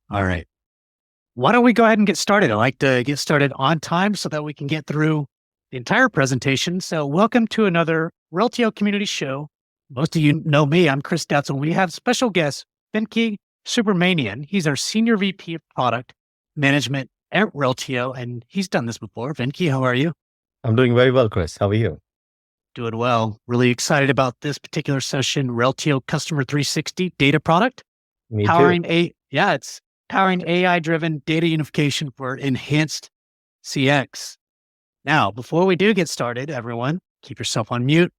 All right. Why don't we go ahead and get started? I like to get started on time so that we can get through the entire presentation. So, welcome to another Reltio Community Show. Most of you know me. I'm Chris Detzel. We have special guest, Venki Subramanian. He's our Senior VP of Product Management at Reltio, and he's done this before. Venki, how are you? I'm doing very well, Chris. How are you? Doing well. Really excited about this particular session, Reltio Customer 360 data product. Me too. It's powering AI-driven data unification for enhanced CX. Now, before we do get started, everyone, keep yourself on mute.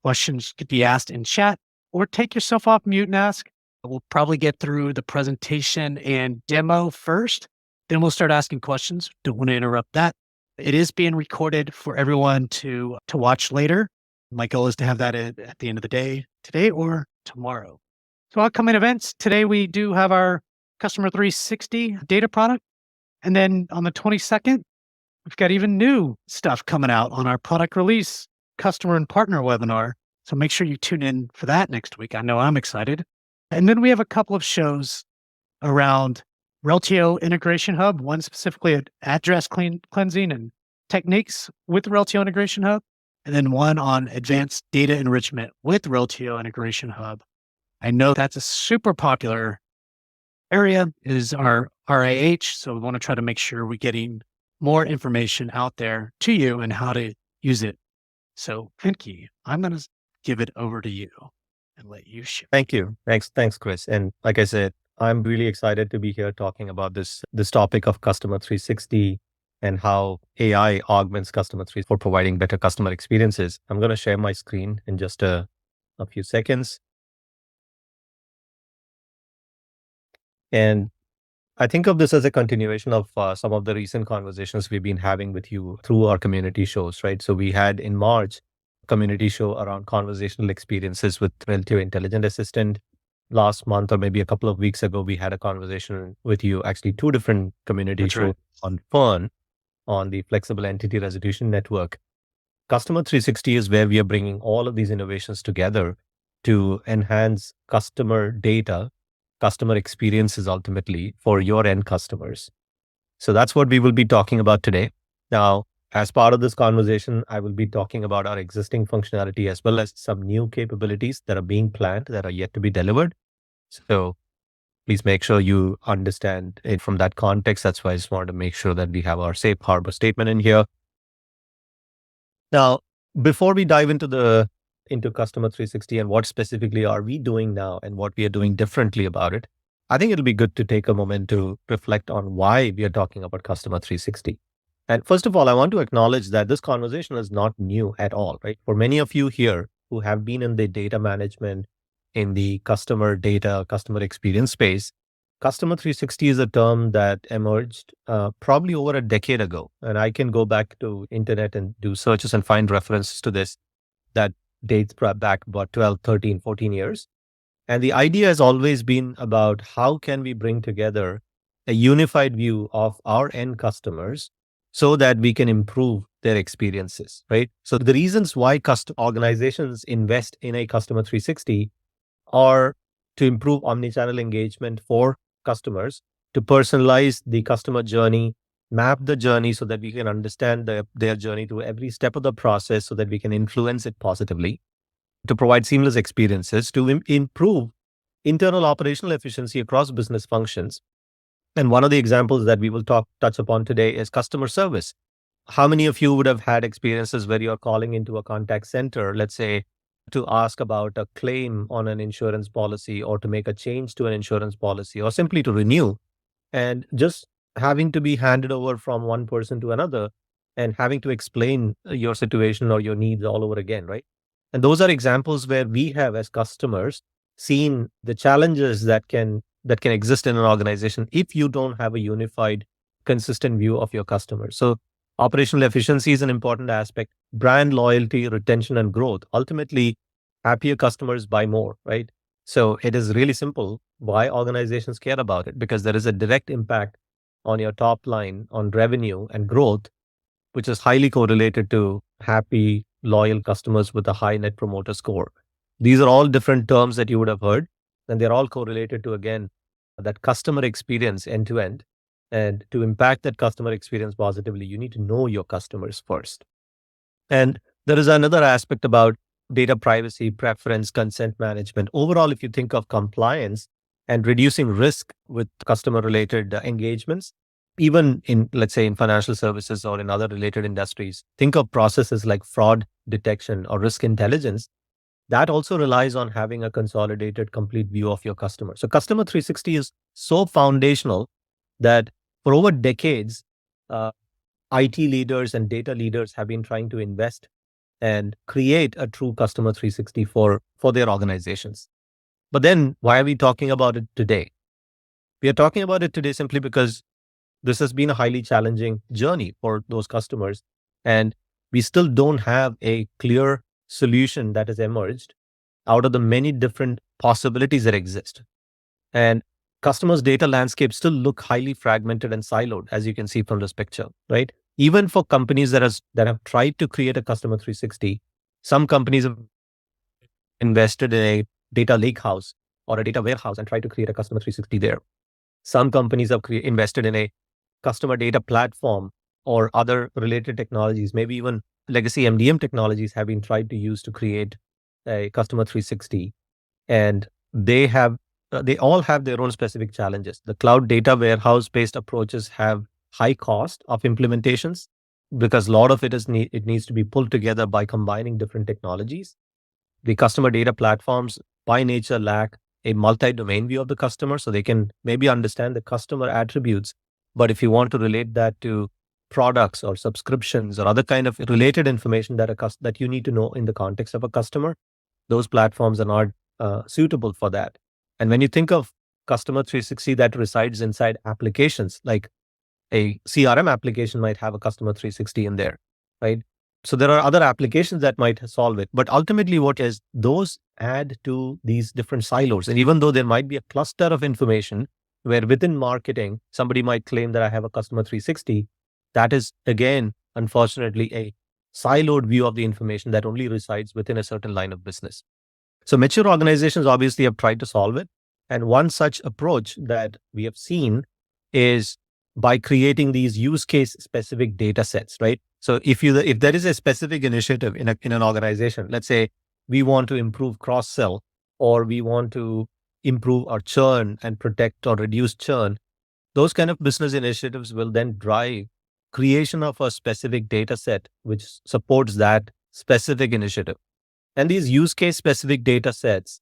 Questions could be asked in chat or take yourself off mute and ask. We'll probably get through the presentation and demo first. Then we'll start asking questions. Don't want to interrupt that. It is being recorded for everyone to watch later. My goal is to have that at the end of the day, today or tomorrow. So upcoming events, today we do have our Customer 360 data product. And then on the 22nd, we've got even new stuff coming out on our product release customer and partner webinar. So make sure you tune in for that next week. I know I'm excited. And then we have a couple of shows around Reltio Integration Hub, one specifically at address cleansing and techniques with Reltio Integration Hub, and then one on advanced data enrichment with Reltio Integration Hub. I know that's a super popular area is our RAH. So we want to try to make sure we're getting more information out there to you and how to use it. So Venki, I'm going to give it over to you and let you share. Thank you. Thanks, Chris. And like I said, I'm really excited to be here talking about this topic of Customer 360 and how AI augments Customer 360 for providing better customer experiences. I'm going to share my screen in just a few seconds. And I think of this as a continuation of some of the recent conversations we've been having with you through our community shows, right? So we had in March a community show around conversational experiences with Reltio Intelligent Assistant. Last month, or maybe a couple of weeks ago, we had a conversation with you, actually two different community That's shows right. on FERN, on the Flexible Entity Resolution Network. Customer 360 is where we are bringing all of these innovations together to enhance customer data, customer experiences ultimately for your end customers. So that's what we will be talking about today. Now, as part of this conversation, I will be talking about our existing functionality as well as some new capabilities that are being planned that are yet to be delivered. So please make sure you understand it from that context. That's why I just wanted to make sure that we have our safe harbor statement in here. Now, before we dive into Customer 360 and what specifically are we doing now and what we are doing differently about it, I think it'll be good to take a moment to reflect on why we are talking about Customer 360. And first of all, I want to acknowledge that this conversation is not new at all, right? For many of you here who have been in the data management, in the customer data, customer experience space, Customer 360 is a term that emerged probably over a decade ago. And I can go back to internet and do searches and find references to this that dates back about 12, 13, 14 years. And the idea has always been about how can we bring together a unified view of our end customers so that we can improve their experiences, right? So the reasons why organizations invest in a Customer 360 are to improve omnichannel engagement for customers, to personalize the customer journey, map the journey so that we can understand their journey through every step of the process so that we can influence it positively, to provide seamless experiences, to improve internal operational efficiency across business functions. And one of the examples that we will touch upon today is customer service. How many of you would have had experiences where you're calling into a contact center, let's say, to ask about a claim on an insurance policy or to make a change to an insurance policy or simply to renew, and just having to be handed over from one person to another and having to explain your situation or your needs all over again, right? And those are examples where we have, as customers, seen the challenges that can exist in an organization if you don't have a unified, consistent view of your customers. So operational efficiency is an important aspect. Brand loyalty, retention, and growth. Ultimately, happier customers buy more, right? So it is really simple why organizations care about it, because there is a direct impact on your top line, on revenue and growth, which is highly correlated to happy, loyal customers with a high net promoter score. These are all different terms that you would have heard, and they're all correlated to, again, that customer experience end to end. And to impact that customer experience positively, you need to know your customers first. And there is another aspect about data privacy, preference, consent management. Overall, if you think of compliance and reducing risk with customer related engagements, even in, let's say, in financial services or in other related industries, think of processes like fraud detection or risk intelligence. That also relies on having a consolidated, complete view of your customer. So, Customer 360 is so foundational that for over decades, uh, IT leaders and data leaders have been trying to invest and create a true Customer 360 for their organizations. But then, why are we talking about it today? We are talking about it today simply because this has been a highly challenging journey for those customers. And we still don't have a clear solution that has emerged out of the many different possibilities that exist. And customers' data landscape still look highly fragmented and siloed, as you can see from this picture, right? Even for companies that have tried to create a Customer 360, some companies have invested in a data lakehouse or a data warehouse and tried to create a Customer 360 there. Some companies have invested in a customer data platform or other related technologies, maybe even legacy MDM technologies have been tried to use to create a Customer 360. And they have, they all have their own specific challenges. The cloud data warehouse based approaches have high cost of implementations because a lot of it it needs to be pulled together by combining different technologies. The customer data platforms by nature lack a multi-domain view of the customer, so they can maybe understand the customer attributes. But if you want to relate that to products or subscriptions or other kind of related information that you need to know in the context of a customer, those platforms are not suitable for that. And when you think of Customer 360 that resides inside applications, like a CRM application might have a Customer 360 in there, right? So there are other applications that might solve it. But ultimately, what is those add to these different silos. And even though there might be a cluster of information where within marketing, somebody might claim that I have a Customer 360, that is, again, unfortunately, a siloed view of the information that only resides within a certain line of business. So mature organizations obviously have tried to solve it. And one such approach that we have seen is by creating these use case specific data sets, right? So if there is a specific initiative in an organization, let's say we want to improve cross sell or we want to improve our churn and protect or reduce churn, those kind of business initiatives will then drive creation of a specific data set which supports that specific initiative. And these use case specific data sets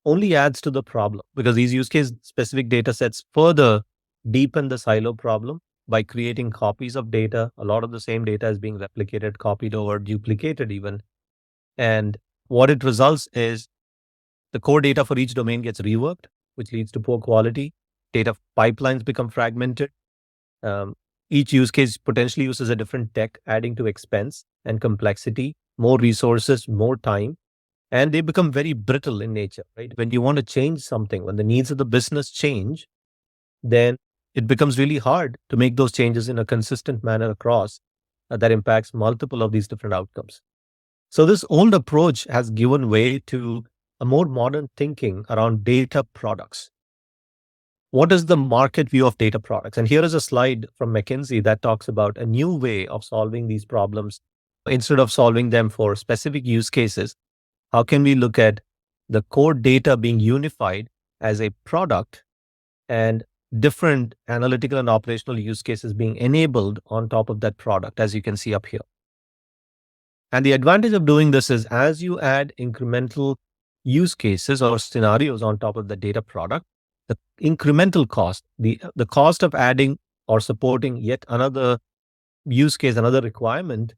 only adds to the problem because these use case specific data sets further deepen the silo problem by creating copies of data. A lot of the same data is being replicated, copied over, duplicated even. And what it results is the core data for each domain gets reworked, which leads to poor quality. Data pipelines become fragmented. Um, each use case potentially uses a different tech, adding to expense and complexity, more resources, more time, and they become very brittle in nature, right? When you want to change something, when the needs of the business change, then it becomes really hard to make those changes in a consistent manner across that impacts multiple of these different outcomes. So this old approach has given way to a more modern thinking around data products. What is the market view of data products? And here is a slide from McKinsey that talks about a new way of solving these problems. Instead of solving them for specific use cases, how can we look at the core data being unified as a product and different analytical and operational use cases being enabled on top of that product, as you can see up here. And the advantage of doing this is as you add incremental use cases or scenarios on top of the data product, the incremental cost, the cost of adding or supporting yet another use case, another requirement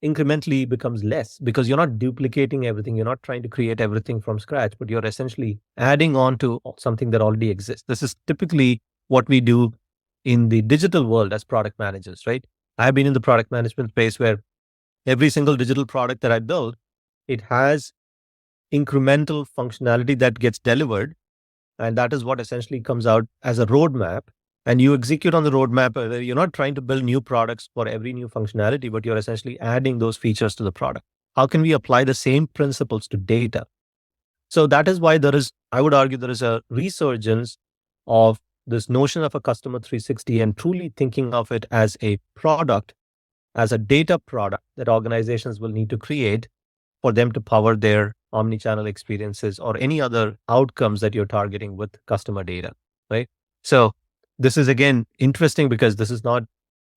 incrementally becomes less because you're not duplicating everything. You're not trying to create everything from scratch, but you're essentially adding on to something that already exists. This is typically what we do in the digital world as product managers, right? I've been in the product management space where every single digital product that I build, it has incremental functionality that gets delivered. And that is what essentially comes out as a roadmap. And you execute on the roadmap. You're not trying to build new products for every new functionality, but you're essentially adding those features to the product. How can we apply the same principles to data? So that is why I would argue there is a resurgence of this notion of a customer 360 and truly thinking of it as a product, as a data product that organizations will need to create for them to power their omni-channel experiences or any other outcomes that you're targeting with customer data, right? So this is again interesting because this is not,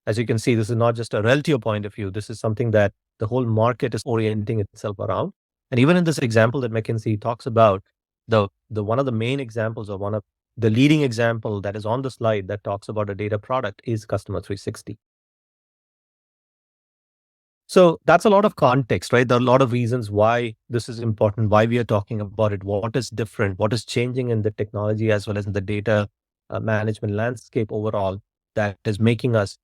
as you can see, this is not just a Reltio point of view. This is something that the whole market is orienting itself around. And even in this example that McKinsey talks about, the one of the main examples or one of the leading example that is on the slide that talks about a data product is Customer 360. So that's a lot of context, right? There are a lot of reasons why this is important, why we are talking about it, what is different, what is changing in the technology as well as in the data management landscape overall that is making us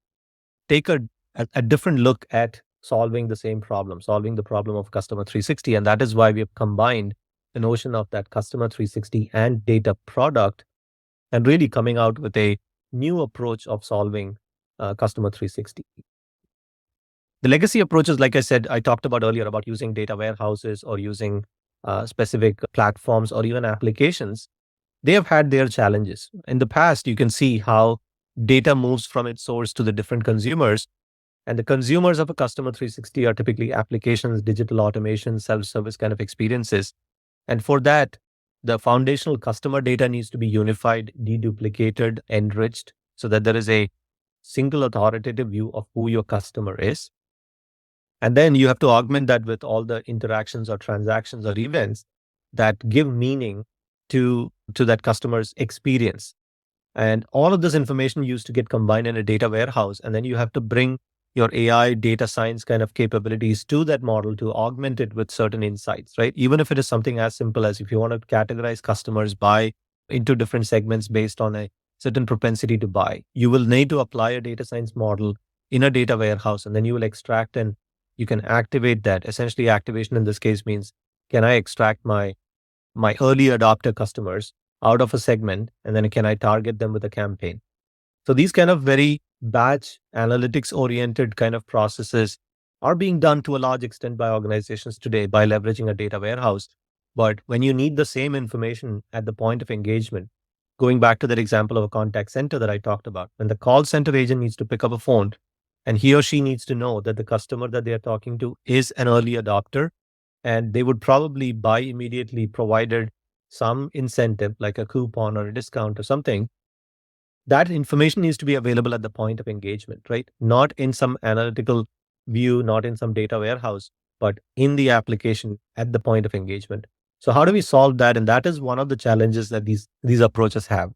take a different look at solving the same problem, solving the problem of Customer 360. And that is why we have combined the notion of that Customer 360 and data product and really coming out with a new approach of solving Customer 360. The legacy approaches, like I said, I talked about earlier about using data warehouses or using specific platforms or even applications. They have had their challenges. In the past, you can see how data moves from its source to the different consumers. And the consumers of a Customer 360 are typically applications, digital automation, self-service kind of experiences. And for that, the foundational customer data needs to be unified, deduplicated, enriched, so that there is a single authoritative view of who your customer is. And then you have to augment that with all the interactions or transactions or events that give meaning to that customer's experience. And all of this information used to get combined in a data warehouse. And then you have to bring your AI data science kind of capabilities to that model to augment it with certain insights, right? Even if it is something as simple as if you want to categorize customers by into different segments based on a certain propensity to buy, you will need to apply a data science model in a data warehouse, and then you will extract and you can activate that. Essentially, activation in this case means, can I extract my early adopter customers out of a segment, and then can I target them with a campaign? So these kind of very batch analytics oriented kind of processes are being done to a large extent by organizations today by leveraging a data warehouse. But when you need the same information at the point of engagement, going back to that example of a contact center that I talked about, when the call center agent needs to pick up a phone and he or she needs to know that the customer that they are talking to is an early adopter, and they would probably buy immediately provided some incentive like a coupon or a discount or something. That information needs to be available at the point of engagement, right? Not in some analytical view, not in some data warehouse, but in the application at the point of engagement. So how do we solve that? And that is one of the challenges that these approaches have.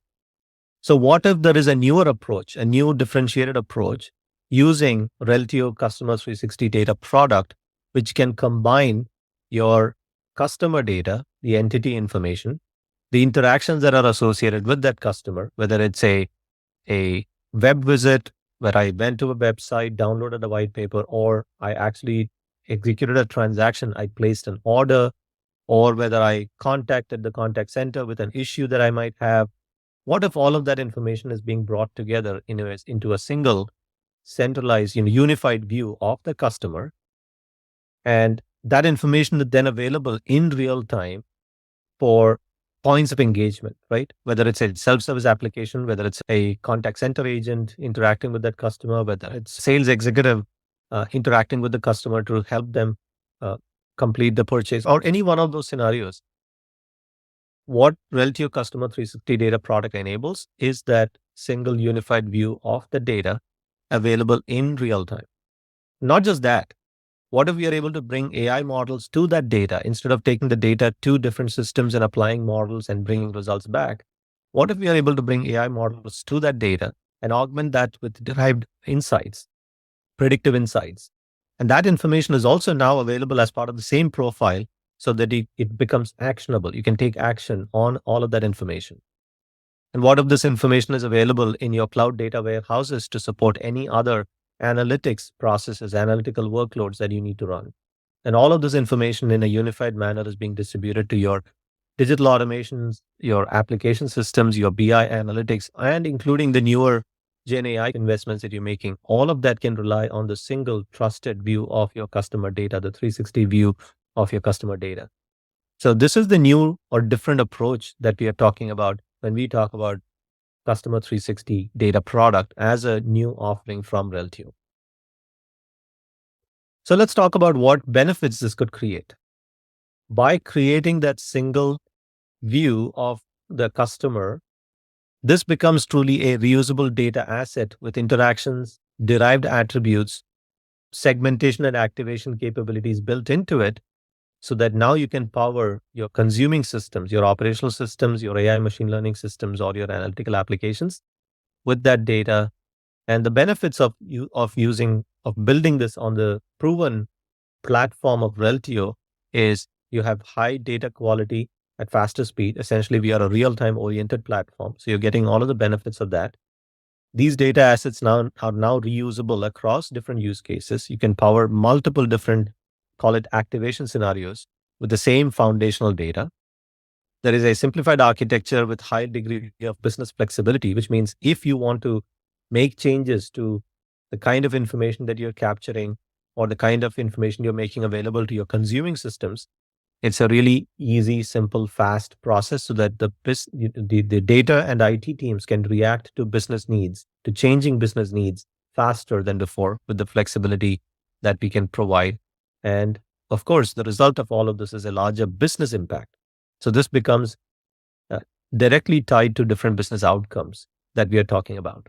So what if there is a newer approach, a new differentiated approach using Reltio Customer 360 data product, which can combine your customer data, the entity information, the interactions that are associated with that customer, whether it's a web visit where I went to a website, downloaded a white paper, or I actually executed a transaction, I placed an order, or whether I contacted the contact center with an issue that I might have. What if all of that information is being brought together into a single centralized, unified view of the customer, and that information is then available in real time for points of engagement, right? Whether it's a self-service application, whether it's a contact center agent interacting with that customer, whether it's sales executive interacting with the customer to help them uh, complete the purchase, or any one of those scenarios. What Reltio Customer 360 data product enables is that single unified view of the data available in real time. Not just that, what if we are able to bring AI models to that data instead of taking the data to different systems and applying models and bringing results back? What if we are able to bring AI models to that data and augment that with derived insights, predictive insights? And that information is also now available as part of the same profile so that it becomes actionable. You can take action on all of that information. And what if this information is available in your cloud data warehouses to support any other analytics processes, analytical workloads that you need to run? And all of this information in a unified manner is being distributed to your digital automations, your application systems, your BI analytics, and including the newer Gen AI investments that you're making. All of that can rely on the single trusted view of your customer data, the 360 view of your customer data. So this is the new or different approach that we are talking about when we talk about Customer 360 data product as a new offering from Reltio. So let's talk about what benefits this could create. By creating that single view of the customer, this becomes truly a reusable data asset with interactions, derived attributes, segmentation and activation capabilities built into it, so that now you can power your consuming systems, your operational systems, your AI machine learning systems, or your analytical applications with that data. And the benefits of building this on the proven platform of Reltio is you have high data quality at faster speed. Essentially, we are a real-time oriented platform. So you're getting all of the benefits of that. These data assets now are reusable across different use cases. You can power multiple different, call it activation scenarios with the same foundational data. There is a simplified architecture with high degree of business flexibility, which means if you want to make changes to the kind of information that you're capturing or the kind of information you're making available to your consuming systems, it's a really easy, simple, fast process so that the data and IT teams can react to business needs, to changing business needs faster than before with the flexibility that we can provide. And of course, the result of all of this is a larger business impact. So this becomes directly tied to different business outcomes that we are talking about.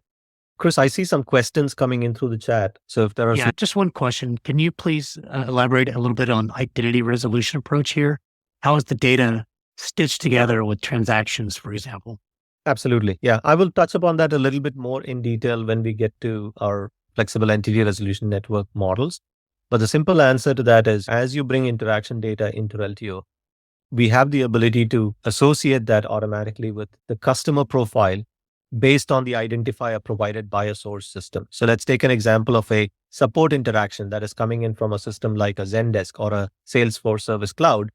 Chris, I see some questions coming in through the chat. So if there are just one question. Can you please elaborate a little bit on identity resolution approach here? How is the data stitched together with transactions, for example? Absolutely. Yeah. I will touch upon that a little bit more in detail when we get to our flexible entity resolution network models. But the simple answer to that is as you bring interaction data into Reltio, we have the ability to associate that automatically with the customer profile based on the identifier provided by a source system. So let's take an example of a support interaction that is coming in from a system like a Zendesk or a Salesforce Service Cloud.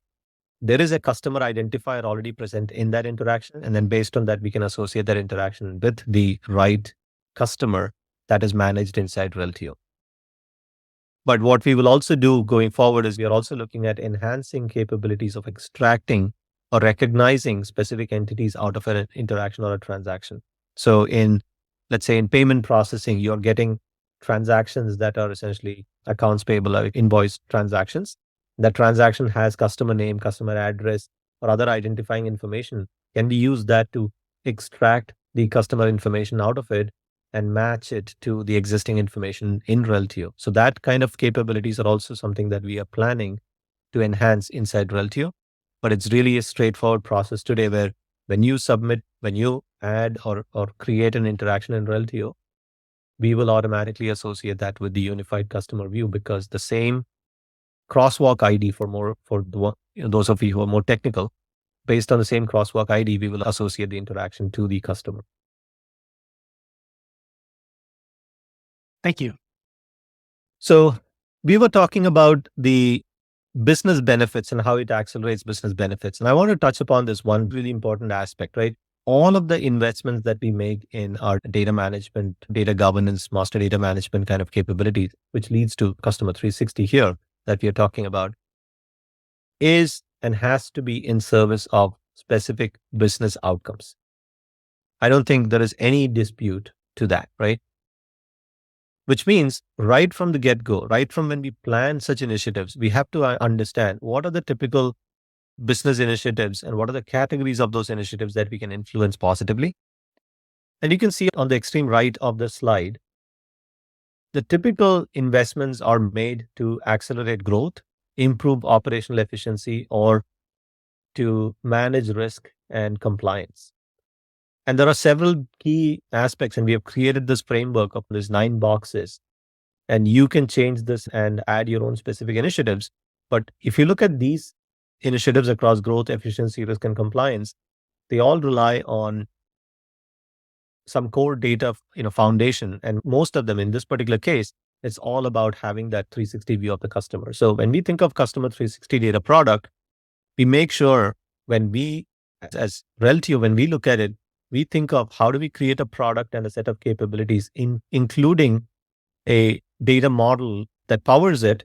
There is a customer identifier already present in that interaction. And then based on that, we can associate that interaction with the right customer that is managed inside Reltio. But what we will also do going forward is we are also looking at enhancing capabilities of extracting or recognizing specific entities out of an interaction or a transaction. So let's say in payment processing, you're getting transactions that are essentially accounts payable or invoice transactions. That transaction has customer name, customer address, or other identifying information. Can we use that to extract the customer information out of it and match it to the existing information in Reltio? So that kind of capabilities are also something that we are planning to enhance inside Reltio. But it's really a straightforward process today where when you add or create an interaction in Reltio, we will automatically associate that with the unified customer view because the same crosswalk ID those of you who are more technical, based on the same crosswalk ID, we will associate the interaction to the customer. Thank you. So we were talking about the business benefits and how it accelerates business benefits. And I want to touch upon this one really important aspect, right? All of the investments that we make in our data management, data governance, master data management kind of capabilities, which leads to Customer 360 here that we are talking about, is and has to be in service of specific business outcomes. I don't think there is any dispute to that, right? Which means right from the get-go, right from when we plan such initiatives, we have to understand what are the typical business initiatives and what are the categories of those initiatives that we can influence positively. And you can see on the extreme right of the slide, the typical investments are made to accelerate growth, improve operational efficiency, or to manage risk and compliance. And there are several key aspects, and we have created this framework of these 9 boxes. And you can change this and add your own specific initiatives. But if you look at these initiatives across growth, efficiency, risk, and compliance, they all rely on some core data, foundation. And most of them in this particular case, it's all about having that 360 view of the customer. So when we think of customer 360 data product, we make sure as Reltio, when we look at it, we think of how do we create a product and a set of capabilities including a data model that powers it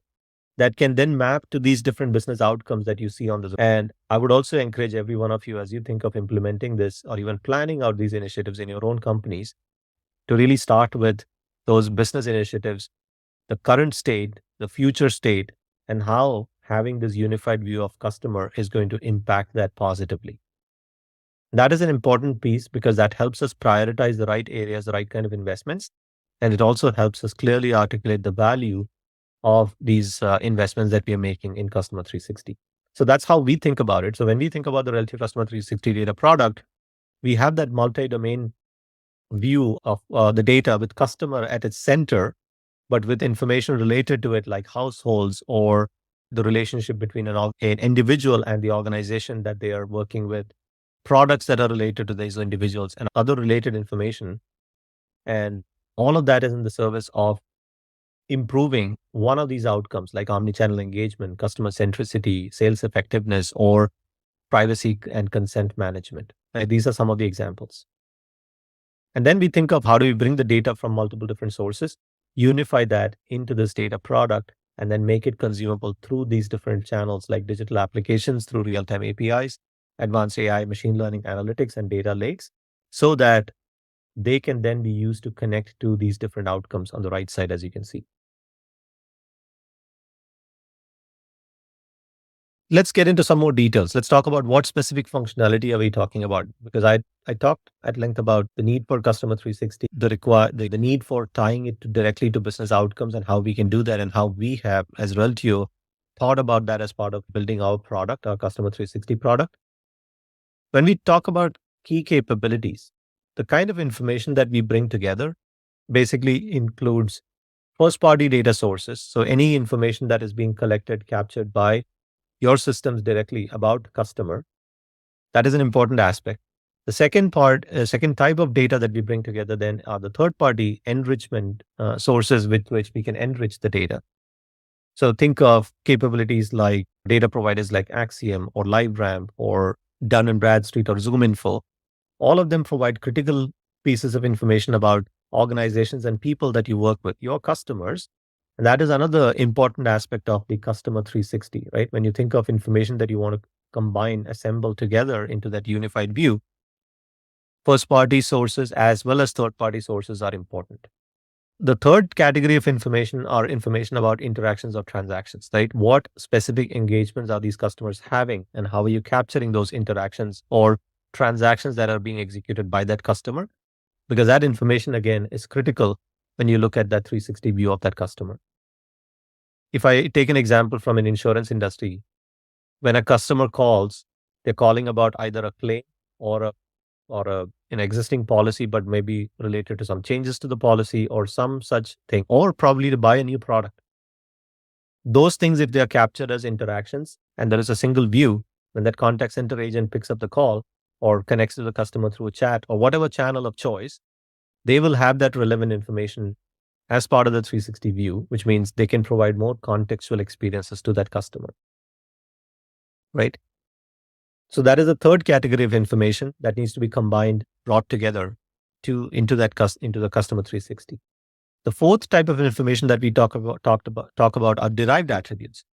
that can then map to these different business outcomes that you see on the. And I would also encourage every one of you, as you think of implementing this or even planning out these initiatives in your own companies, to really start with those business initiatives, the current state, the future state, and how having this unified view of customer is going to impact that positively. That is an important piece because that helps us prioritize the right areas, the right kind of investments. And it also helps us clearly articulate the value of these investments that we are making in Customer 360. So that's how we think about it. So when we think about the Reltio Customer 360 data product, we have that multi-domain view of the data with customer at its center, but with information related to it, like households or the relationship between an individual and the organization that they are working with, products that are related to these individuals, and other related information. And all of that is in the service of improving one of these outcomes, like omnichannel engagement, customer centricity, sales effectiveness, or privacy and consent management. Right? These are some of the examples. And then we think of how do we bring the data from multiple different sources, unify that into this data product, and then make it consumable through these different channels like digital applications, through real-time APIs, advanced AI, machine learning analytics, and data lakes, so that they can then be used to connect to these different outcomes on the right side, as you can see. Let's get into some more details. Let's talk about what specific functionality are we talking about? Because I talked at length about the need for Customer 360, the need for tying it directly to business outcomes and how we can do that, and how we have, as Reltio, thought about that as part of building our product, our Customer 360 product. When we talk about key capabilities, the kind of information that we bring together basically includes first-party data sources. So any information that is being collected, captured by your systems directly about customer. That is an important aspect. The second type of data that we bring together then are the third party enrichment sources with which we can enrich the data. So think of capabilities like data providers like Axiom or LiveRamp or Dun& Bradstreet or ZoomInfo. All of them provide critical pieces of information about organizations and people that you work with, your customers. And that is another important aspect of the Customer 360, right? When you think of information that you want to combine, assemble together into that unified view, first party sources as well as third party sources are important. The third category of information are information about interactions or transactions, right? What specific engagements are these customers having, and how are you capturing those interactions or transactions that are being executed by that customer? Because that information, again, is critical when you look at that 360 view of that customer. If I take an example from an insurance industry, when a customer calls, they're calling about either a claim or an existing policy, but maybe related to some changes to the policy or some such thing, or probably to buy a new product. Those things, if they are captured as interactions and there is a single view, when that contact center agent picks up the call or connects to the customer through a chat or whatever channel of choice, they will have that relevant information as part of the 360 view, which means they can provide more contextual experiences to that customer, right? So that is a third category of information that needs to be combined, brought together into the Customer 360. The fourth type of information that we talk about are derived attributes.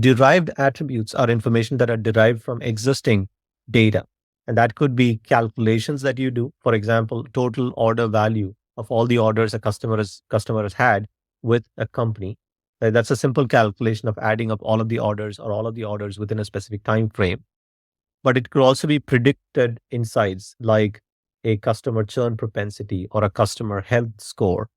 Derived attributes are information that are derived from existing data. And that could be calculations that you do. For example, total order value of all the orders a customer has had with a company. That's a simple calculation of adding up all of the orders or all of the orders within a specific time frame. But it could also be predicted insights like a customer churn propensity or a customer health score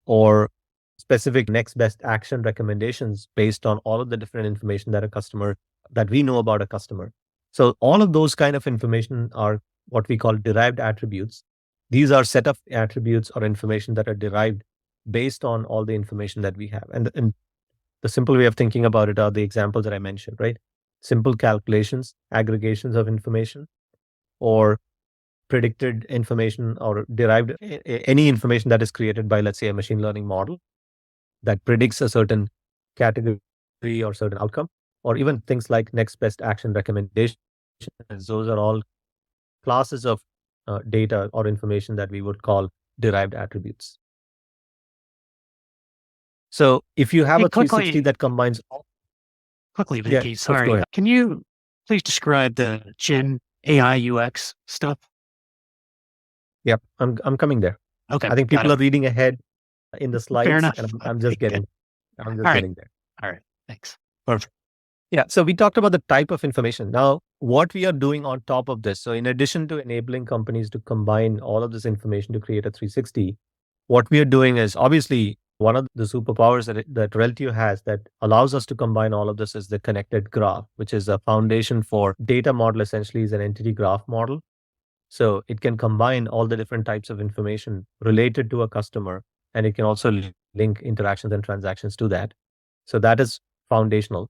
or specific next best action recommendations based on all of the different information that we know about a customer. So all of those kind of information are what we call derived attributes. These are set of attributes or information that are derived based on all the information that we have. And the simple way of thinking about it are the examples that I mentioned, right? Simple calculations, aggregations of information, or predicted information or derived any information that is created by, let's say, a machine learning model that predicts a certain category or certain outcome, or even things like next best action recommendations. Those are all classes of data or information that we would call derived attributes. So if you have Hey, a 360 quickly, that combines all. quickly, Yeah, Vicky. let's go Sorry. ahead. Can you please describe the Gen AI UX stuff? Yep, I'm coming there. Okay, I think got people it. are reading ahead in the Fair slides, and enough. I'm Okay, just good. I'm All just right. getting there. All right. Thanks. Perfect. Yeah. So we talked about the type of information. Now, what we are doing on top of this. So, in addition to enabling companies to combine all of this information to create a 360, what we are doing is obviously one of the superpowers that Reltio has that allows us to combine all of this is the connected graph, which is a foundation for data model, essentially, is an entity graph model. So, it can combine all the different types of information related to a customer, and it can also link interactions and transactions to that. So, that is foundational.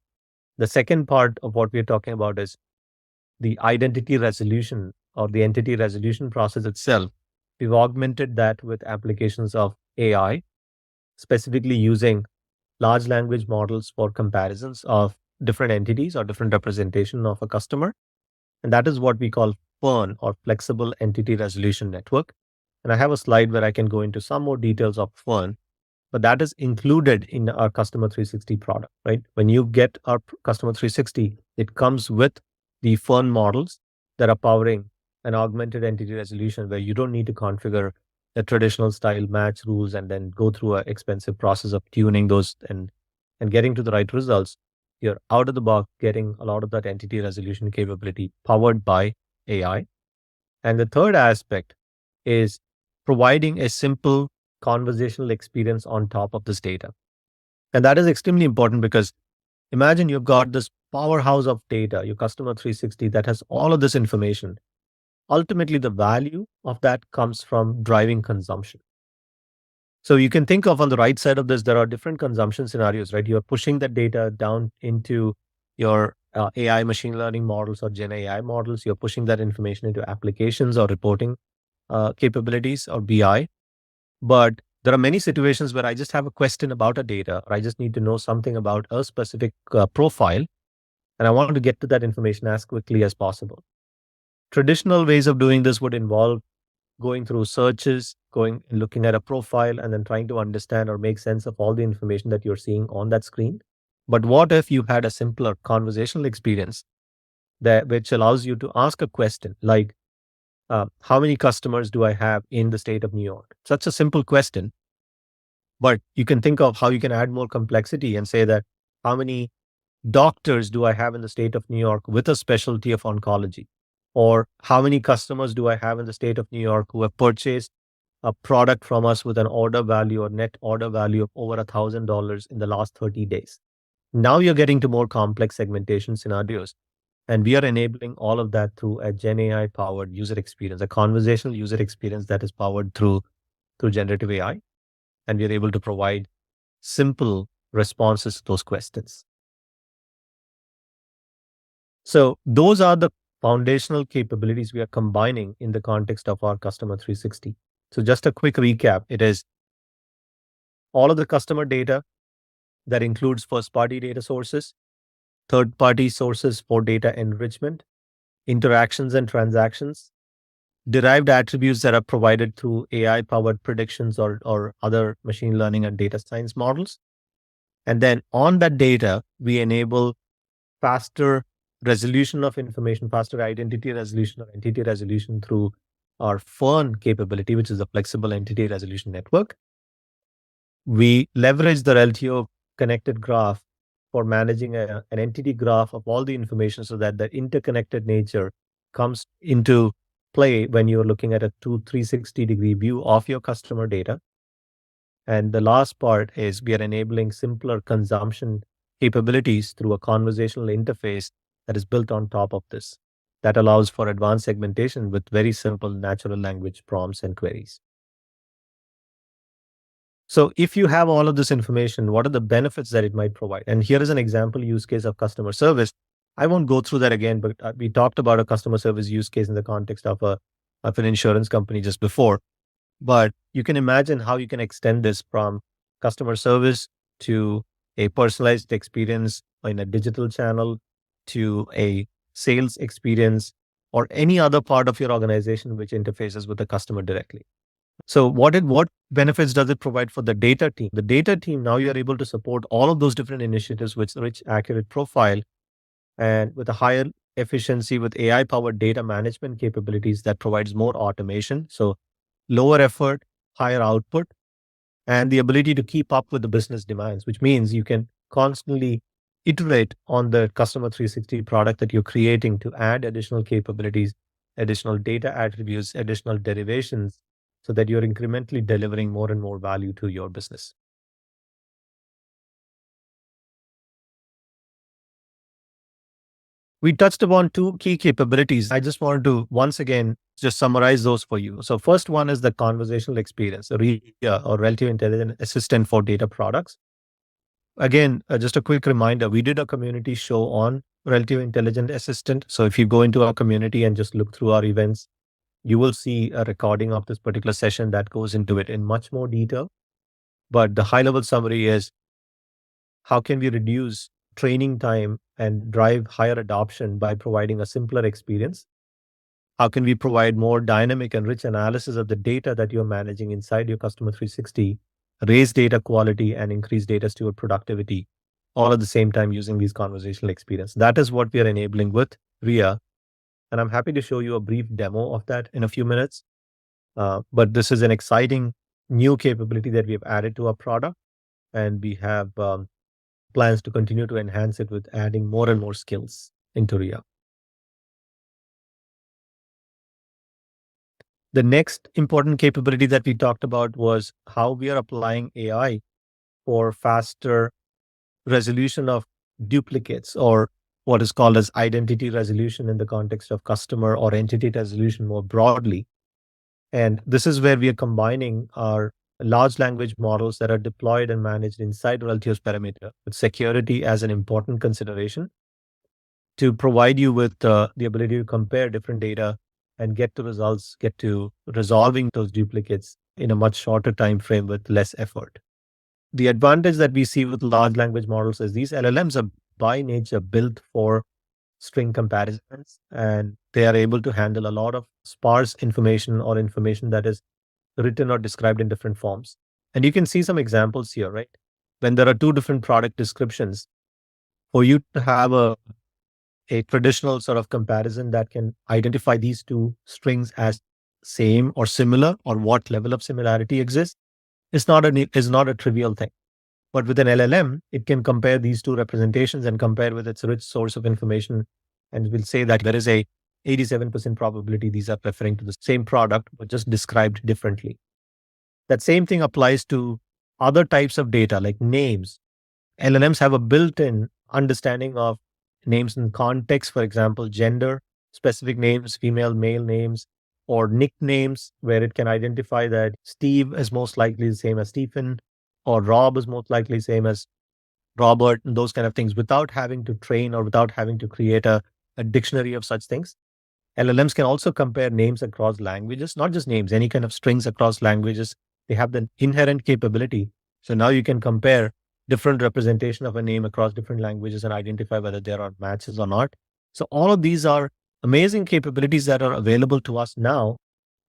The second part of what we're talking about is the identity resolution or the entity resolution process itself. We've augmented that with applications of AI, specifically using large language models for comparisons of different entities or different representation of a customer. And that is what we call FERN or Flexible Entity Resolution Network. And I have a slide where I can go into some more details of FERN, but that is included in our Customer 360 product, right? When you get our Customer 360, it comes with the FERN models that are powering an augmented entity resolution where you don't need to configure the traditional style match rules and then go through an expensive process of tuning those and getting to the right results. You're out of the box getting a lot of that entity resolution capability powered by AI. And the third aspect is providing a simple conversational experience on top of this data. And that is extremely important because imagine you've got this powerhouse of data, your customer 360 that has all of this information. Ultimately, the value of that comes from driving consumption. So you can think of on the right side of this, there are different consumption scenarios, right? You're pushing that data down into your AI machine learning models or Gen AI models. You're pushing that information into applications or reporting capabilities or BI. But there are many situations where I just have a question about a data, or I just need to know something about a specific profile, and I want to get to that information as quickly as possible. Traditional ways of doing this would involve going through searches, going and looking at a profile, and then trying to understand or make sense of all the information that you're seeing on that screen. But what if you had a simpler conversational experience that which allows you to ask a question like, how many customers do I have in the state of New York? Such a simple question, but you can think of how you can add more complexity and say that how many doctors do I have in the state of New York with a specialty of oncology? Or how many customers do I have in the state of New York who have purchased a product from us with an order value or net order value of over $1,000 in the last 30 days? Now you're getting to more complex segmentation scenarios. And we are enabling all of that through a Gen AI powered user experience, a conversational user experience that is powered through generative AI. And we are able to provide simple responses to those questions. So those are the foundational capabilities we are combining in the context of our Customer 360. So just a quick recap, it is all of the customer data that includes first-party data sources, third-party sources for data enrichment, interactions and transactions, derived attributes that are provided through AI-powered predictions or other machine learning and data science models. And then on that data, we enable faster resolution of information, faster identity resolution or entity resolution through our FERN capability, which is the Flexible Entity Resolution Network. We leverage the Reltio connected graph for managing an entity graph of all the information so that the interconnected nature comes into play when you're looking at a 360-degree view of your customer data. And the last part is we are enabling simpler consumption capabilities through a conversational interface that is built on top of this. That allows for advanced segmentation with very simple natural language prompts and queries. So if you have all of this information, what are the benefits that it might provide? And here is an example use case of customer service. I won't go through that again, but we talked about a customer service use case in the context of an insurance company just before. But you can imagine how you can extend this from customer service to a personalized experience in a digital channel to a sales experience or any other part of your organization which interfaces with the customer directly. So what benefits does it provide for the data team? The data team, now you are able to support all of those different initiatives with rich, accurate profile and with a higher efficiency with AI powered data management capabilities that provides more automation. So lower effort, higher output, and the ability to keep up with the business demands, which means you can constantly iterate on the customer 360 product that you're creating to add additional capabilities, additional data attributes, additional derivations, so that you're incrementally delivering more and more value to your business. We touched upon two key capabilities. I just wanted to once again just summarize those for you. So, first one is the conversational experience, RIA or Reltio Intelligent Assistant for data products. Again, just a quick reminder, we did a community show on Reltio Intelligent Assistant. So if you go into our community and just look through our events, you will see a recording of this particular session that goes into it in much more detail. But the high level summary is how can we reduce training time and drive higher adoption by providing a simpler experience? How can we provide more dynamic and rich analysis of the data that you're managing inside your Customer 360, raise data quality and increase data steward productivity, all at the same time using these conversational experience? That is what we are enabling with RIA. And I'm happy to show you a brief demo of that in a few minutes. But this is an exciting new capability that we have added to our product. And we have plans to continue to enhance it with adding more and more skills into RIA. The next important capability that we talked about was how we are applying AI for faster resolution of duplicates, or what is called as identity resolution in the context of customer or entity resolution more broadly. And this is where we are combining our large language models that are deployed and managed inside Reltio's perimeter with security as an important consideration to provide you with the ability to compare different data and get to results, get to resolving those duplicates in a much shorter time frame with less effort. The advantage that we see with large language models is these LLMs are by nature built for string comparisons, and they are able to handle a lot of sparse information or information that is written or described in different forms. And you can see some examples here, right? When there are two different product descriptions, for you to have a traditional sort of comparison that can identify these two strings as same or similar, or what level of similarity exists, is not a trivial thing. But with an LLM, it can compare these two representations and compare with its rich source of information, and will say that there is a 87% probability these are referring to the same product but just described differently. That same thing applies to other types of data like names. LLMs have a built-in understanding of names in context, for example, gender, specific names, female, male names, or nicknames, where it can identify that Steve is most likely the same as Stephen, or Rob is most likely same as Robert, and those kind of things, without having to train or without having to create a dictionary of such things. LLMs can also compare names across languages, not just names, any kind of strings across languages. They have the inherent capability. So now you can compare different representation of a name across different languages and identify whether there are matches or not. So all of these are amazing capabilities that are available to us now,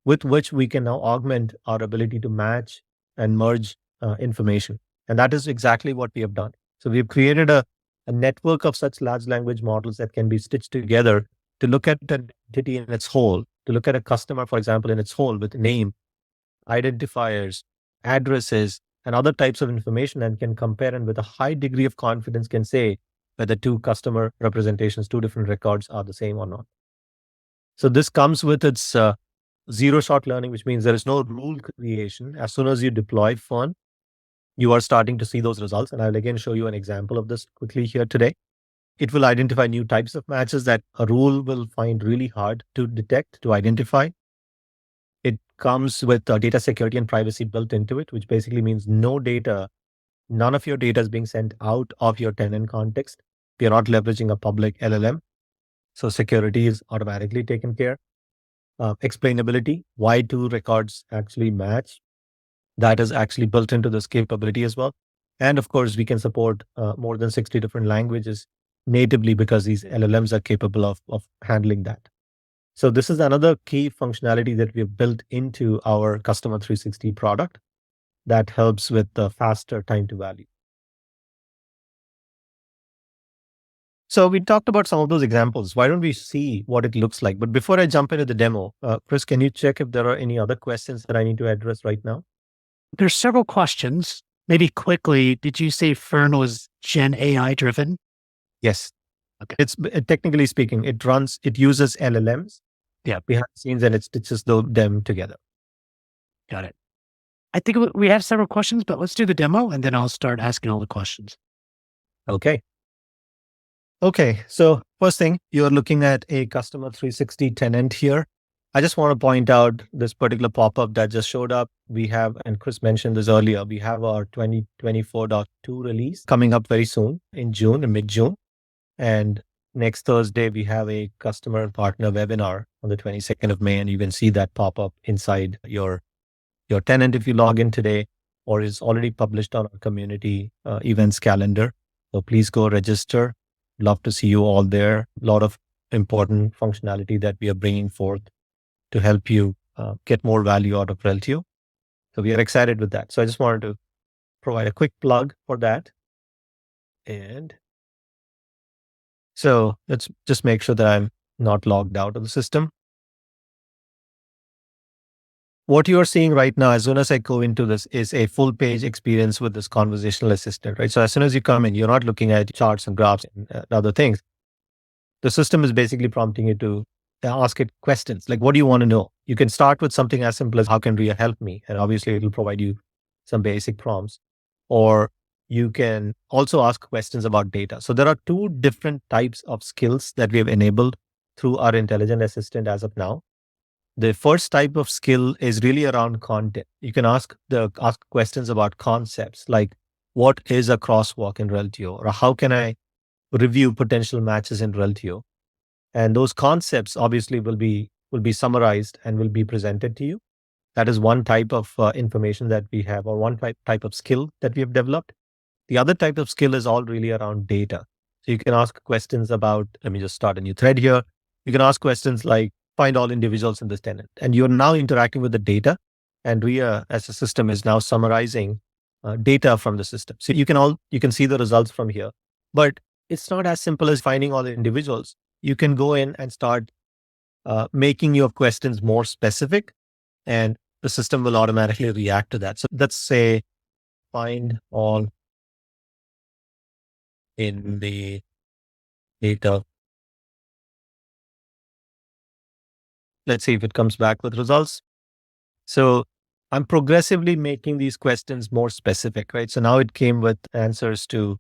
with which we can now augment our ability to match and merge information. And that is exactly what we have done. So we've created a network of such large language models that can be stitched together to look at an entity in its whole, to look at a customer, for example, in its whole with name, identifiers, addresses, and other types of information, and can compare and with a high degree of confidence can say whether two customer representations, two different records are the same or not. So this comes with its zero shot learning, which means there is no rule creation. As soon as you deploy FERN, you are starting to see those results. And I'll again show you an example of this quickly here today. It will identify new types of matches that a rule will find really hard to detect, to identify. It comes with data security and privacy built into it, which basically means none of your data is being sent out of your tenant context. We are not leveraging a public LLM. So security is automatically taken care. Explainability, why two records actually match, that is actually built into this capability as well. And of course, we can support more than 60 different languages natively because these LLMs are capable of handling that. So this is another key functionality that we've built into our Customer 360 product that helps with the faster time to value. So we talked about some of those examples. Why don't we see what it looks like? But before I jump into the demo, Chris, can you check if there are any other questions that I need to address right now? There's several questions. Maybe quickly, did you say FERN was Gen AI driven? Yes. Okay. It's technically speaking, it uses LLMs Yeah, behind the scenes and it stitches them together. got it. I think we have several questions, but let's do the demo and then I'll start asking all the questions. Okay. Okay. So first thing, you're looking at a Customer 360 tenant here. I just want to point out this particular pop-up that just showed up. We have, and Chris mentioned this earlier, we have our 2024.2 release coming up very soon in June, in mid-June. And next Thursday, we have a customer and partner webinar on the 22nd of May, and you can see that pop up inside your tenant if you log in today, or is already published on our community events calendar. So please go register. Love to see you all there. A lot of important functionality that we are bringing forth to help you get more value out of Reltio. So we are excited with that. So I just wanted to provide a quick plug for that. And so let's just make sure that I'm not logged out of the system. What you are seeing right now, as soon as I go into this, is a full page experience with this conversational assistant, right? So as soon as you come in, you're not looking at charts and graphs and other things. The system is basically prompting you to ask it questions like, what do you want to know? You can start with something as simple as, how can Ria help me? And obviously it will provide you some basic prompts. Or you can also ask questions about data. So there are two different types of skills that we have enabled through our intelligent assistant as of now. The first type of skill is really around content. You can ask questions about concepts like, what is a crosswalk in Reltio, or how can I review potential matches in Reltio? And those concepts obviously will be summarized and will be presented to you. That is one type of information that we have, or one type of skill that we have developed. The other type of skill is all really around data. So you can ask questions about, let me just start a new thread here. You can ask questions like, find all individuals in this tenant. And you're now interacting with the data. And Ria, as a system, is now summarizing data from the system. So you can see the results from here. But it's not as simple as finding all the individuals. You can go in and start making your questions more specific, and the system will automatically react to that. So let's say, find all in the data. Let's see if it comes back with results. So I'm progressively making these questions more specific, right? So now it came with answers to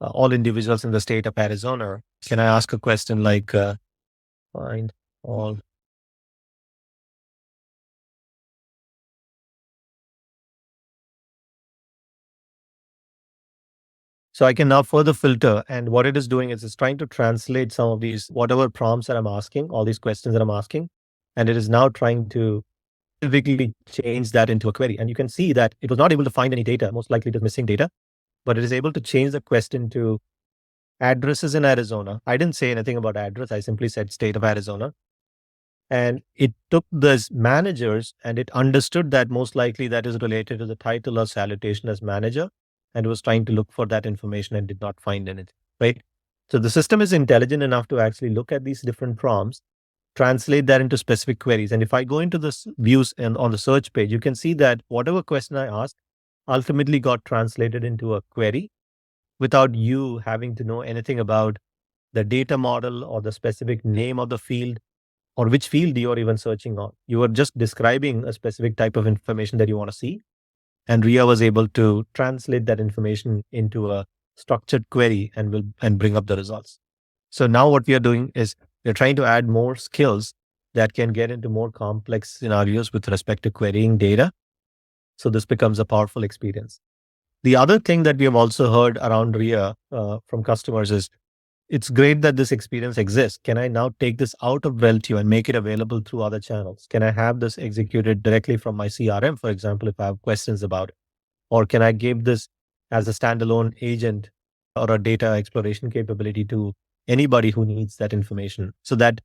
all individuals in the state of Arizona. Can I ask a question like, find all? So I can now further filter, and what it is doing is it's trying to translate some of these, whatever prompts that I'm asking, all these questions that I'm asking, and it is now trying to specifically change that into a query. And you can see that it was not able to find any data. Most likely it is missing data, but it is able to change the question to addresses in Arizona. I didn't say anything about address. I simply said state of Arizona. And it took those managers and it understood that most likely that is related to the title or salutation as manager, and was trying to look for that information and did not find anything, right? So the system is intelligent enough to actually look at these different prompts, translate that into specific queries. And if I go into this views and on the search page, you can see that whatever question I asked ultimately got translated into a query without you having to know anything about the data model or the specific name of the field or which field you're even searching on. You are just describing a specific type of information that you want to see. And Ria was able to translate that information into a structured query and bring up the results. So now what we are doing is we're trying to add more skills that can get into more complex scenarios with respect to querying data. So this becomes a powerful experience. The other thing that we have also heard around Ria from customers is, it's great that this experience exists. Can I now take this out of Reltio and make it available through other channels? Can I have this executed directly from my CRM, for example, if I have questions about it? Or can I give this as a standalone agent or a data exploration capability to anybody who needs that information? So that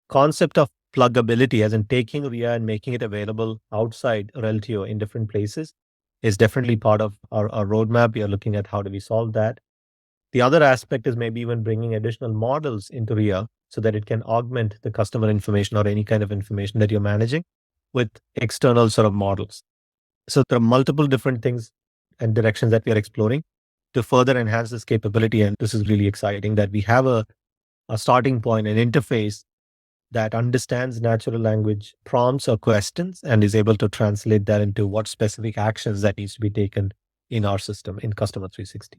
concept of pluggability, as in taking RIA and making it available outside Reltio in different places, is definitely part of our roadmap. We are looking at how do we solve that. The other aspect is maybe even bringing additional models into RIA so that it can augment the customer information or any kind of information that you're managing with external sort of models. So there are multiple different things and directions that we are exploring to further enhance this capability. And this is really exciting that we have a starting point, an interface that understands natural language prompts or questions and is able to translate that into what specific actions that needs to be taken in our system in Customer 360.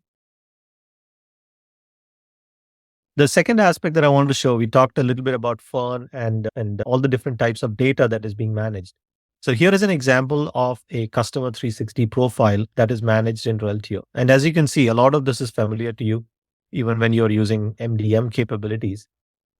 The second aspect that I wanted to show, we talked a little bit about FERN and all the different types of data that is being managed. So here is an example of a Customer 360 profile that is managed in Reltio. And as you can see, a lot of this is familiar to you, even when you're using MDM capabilities.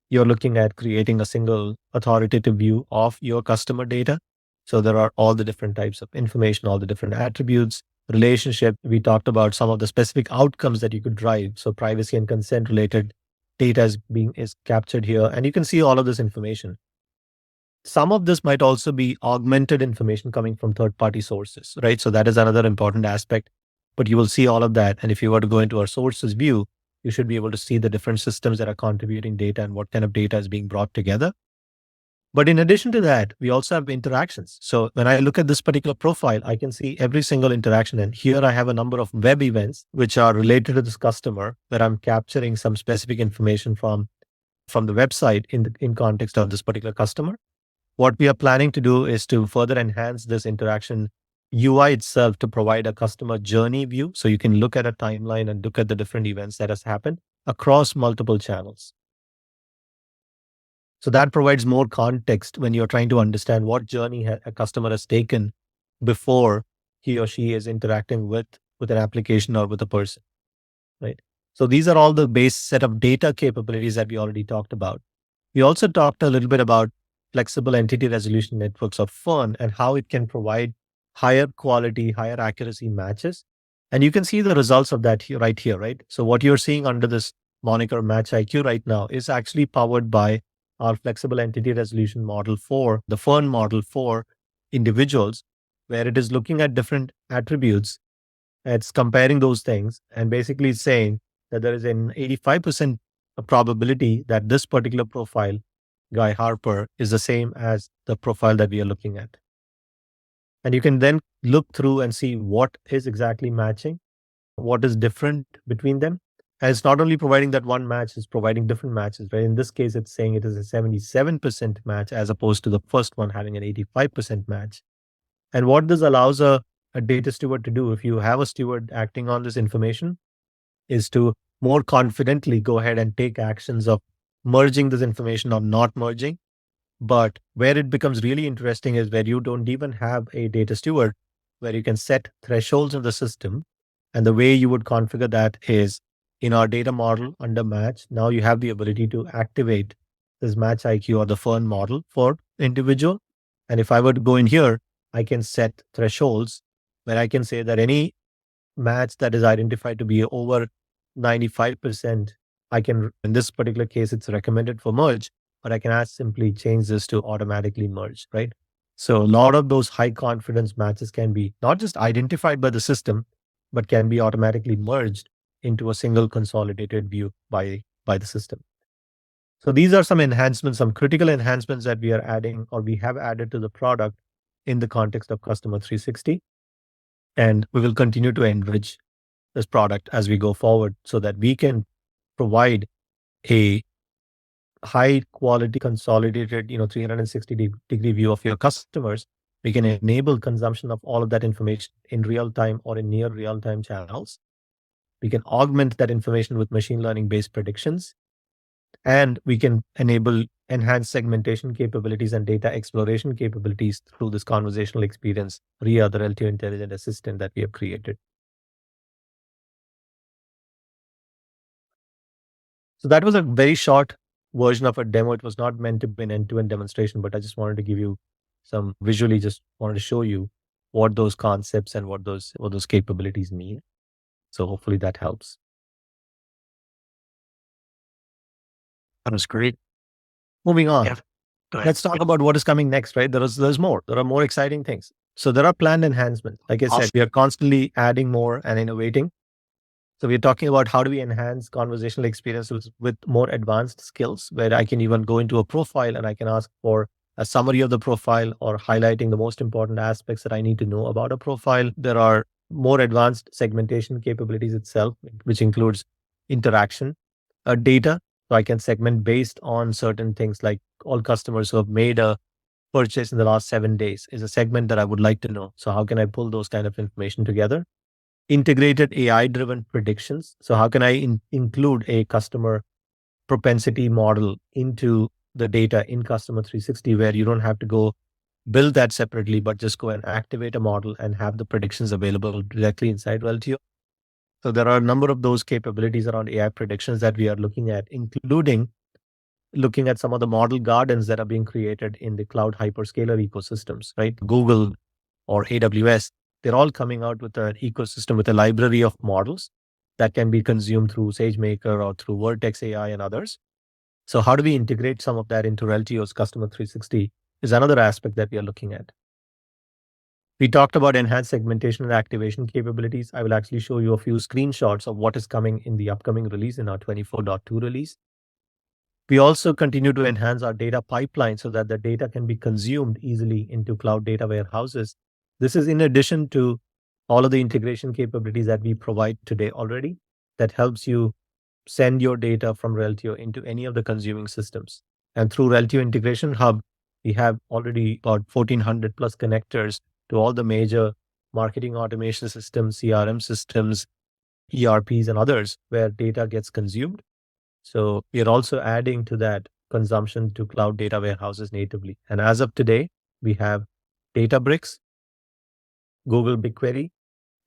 You're looking at creating a single authoritative view of your customer data. So there are all the different types of information, all the different attributes, relationship. We talked about some of the specific outcomes that you could drive. So privacy and consent related data is captured here. And you can see all of this information. Some of this might also be augmented information coming from third-party sources, right? So that is another important aspect. But you will see all of that. And if you were to go into our sources view, you should be able to see the different systems that are contributing data and what kind of data is being brought together. But in addition to that, we also have interactions. So when I look at this particular profile, I can see every single interaction. And here I have a number of web events which are related to this customer where I'm capturing some specific information from the website in context of this particular customer. What we are planning to do is to further enhance this interaction UI itself to provide a customer journey view. So you can look at a timeline and look at the different events that has happened across multiple channels. So that provides more context when you're trying to understand what journey a customer has taken before he or she is interacting with an application or with a person, right? So these are all the base set of data capabilities that we already talked about. We also talked a little bit about flexible entity resolution networks or FERN and how it can provide higher quality, higher accuracy matches. And you can see the results of that here, right here, right? So what you're seeing under this moniker Match IQ right now is actually powered by our flexible entity resolution model for the FERN model for individuals, where it is looking at different attributes. It's comparing those things and basically saying that there is an 85% probability that this particular profile, Guy Harper, is the same as the profile that we are looking at. And you can then look through and see what is exactly matching, what is different between them. And it's not only providing that one match, it's providing different matches, right? In this case, it's saying it is a 77% match as opposed to the first one having an 85% match. And what this allows a data steward to do, if you have a steward acting on this information, is to more confidently go ahead and take actions of merging this information or not merging. But where it becomes really interesting is where you don't even have a data steward, where you can set thresholds in the system. And the way you would configure that is in our data model under match. Now you have the ability to activate this match IQ or the FERN model for individual. And if I were to go in here, I can set thresholds where I can say that any match that is identified to be over 95%, I can, in this particular case, it's recommended for merge, but I can ask simply change this to automatically merge, right? So a lot of those high confidence matches can be not just identified by the system, but can be automatically merged into a single consolidated view by the system. So these are some enhancements, some critical enhancements that we are adding or we have added to the product in the context of Customer 360. And we will continue to enrich this product as we go forward so that we can provide a high quality consolidated 360-degree view of your customers. We can enable consumption of all of that information in real time or in near real time channels. We can augment that information with machine learning based predictions, and we can enable enhanced segmentation capabilities and data exploration capabilities through this conversational experience via the Reltio Intelligent Assistant that we have created. So that was a very short version of a demo. It was not meant to be an end-to-end demonstration, but I just wanted to give you some visually, just wanted to show you what those concepts and what those capabilities mean. So hopefully that helps. That was great. Moving on. Yeah. Go ahead. Let's talk about what is coming next, right? There's more. There are more exciting things. So there are planned enhancements. Like I said, we are constantly adding more and innovating. So we're talking about how do we enhance conversational experiences with more advanced skills, where I can even go into a profile and I can ask for a summary of the profile or highlighting the most important aspects that I need to know about a profile. There are more advanced segmentation capabilities itself, which includes interaction, data. So I can segment based on certain things, like all customers who have made a purchase in the last 7 days is a segment that I would like to know. So how can I pull those kind of information together? Integrated AI driven predictions. So how can I include a customer propensity model into the data in Customer 360, where you don't have to go build that separately, but just go and activate a model and have the predictions available directly inside Reltio. So there are a number of those capabilities around AI predictions that we are looking at, including looking at some of the model gardens that are being created in the cloud hyperscaler ecosystems, right? Google or AWS, they're all coming out with an ecosystem with a library of models that can be consumed through SageMaker or through Vertex AI and others. So how do we integrate some of that into Reltio's Customer 360 is another aspect that we are looking at. We talked about enhanced segmentation and activation capabilities. I will actually show you a few screenshots of what is coming in the upcoming release, in our 24.2 release. We also continue to enhance our data pipeline so that the data can be consumed easily into cloud data warehouses. This is in addition to all of the integration capabilities that we provide today already, that helps you send your data from Reltio into any of the consuming systems. And through Reltio Integration Hub, we have already about 1,400 plus connectors to all the major marketing automation systems, CRM systems, ERPs, and others where data gets consumed. So we are also adding to that consumption to cloud data warehouses natively. And as of today, we have Databricks, Google BigQuery,